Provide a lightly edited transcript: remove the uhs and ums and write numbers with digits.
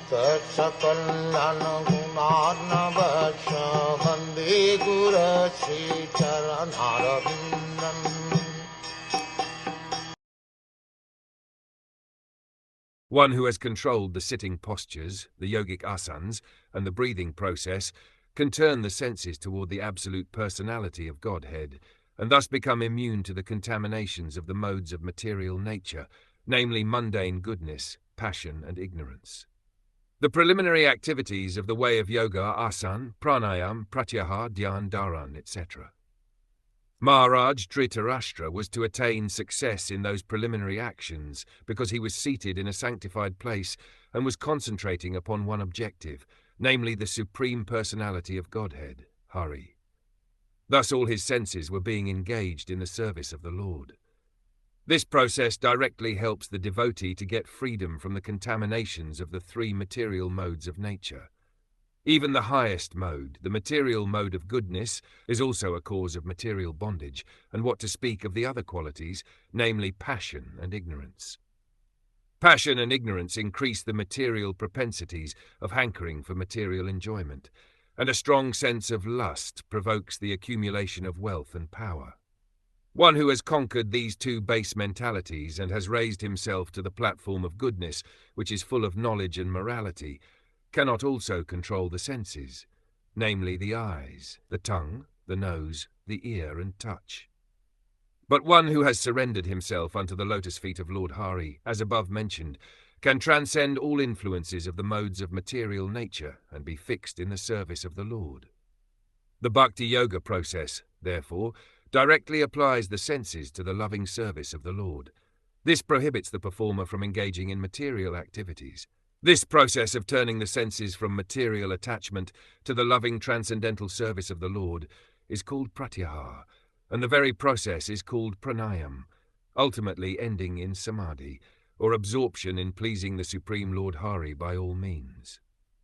Sakal Gunar Vande Guru Sri Charanaravindan. One who has controlled the sitting postures, the yogic asanas, and the breathing process can turn the senses toward the absolute personality of Godhead, and thus become immune to the contaminations of the modes of material nature, namely mundane goodness, passion, and ignorance. The preliminary activities of the way of yoga are asana, pranayam, pratyahara, dhyan, dharan, etc. Maharaj Dhritarashtra was to attain success in those preliminary actions because he was seated in a sanctified place and was concentrating upon one objective, namely the Supreme Personality of Godhead, Hari. Thus all his senses were being engaged in the service of the Lord. This process directly helps the devotee to get freedom from the contaminations of the three material modes of nature. Even the highest mode, the material mode of goodness, is also a cause of material bondage, and what to speak of the other qualities, namely passion and ignorance. Passion and ignorance increase the material propensities of hankering for material enjoyment, and a strong sense of lust provokes the accumulation of wealth and power. One who has conquered these two base mentalities and has raised himself to the platform of goodness, which is full of knowledge and morality, cannot also control the senses, namely the eyes, the tongue, the nose, the ear, and touch. But one who has surrendered himself unto the lotus feet of Lord Hari, as above mentioned, can transcend all influences of the modes of material nature and be fixed in the service of the Lord. The Bhakti Yoga process, therefore, directly applies the senses to the loving service of the Lord. This prohibits the performer from engaging in material activities. This process of turning the senses from material attachment to the loving transcendental service of the Lord is called pratyahara, and the very process is called pranayam, ultimately ending in samadhi, or absorption in pleasing the Supreme Lord Hari by all means.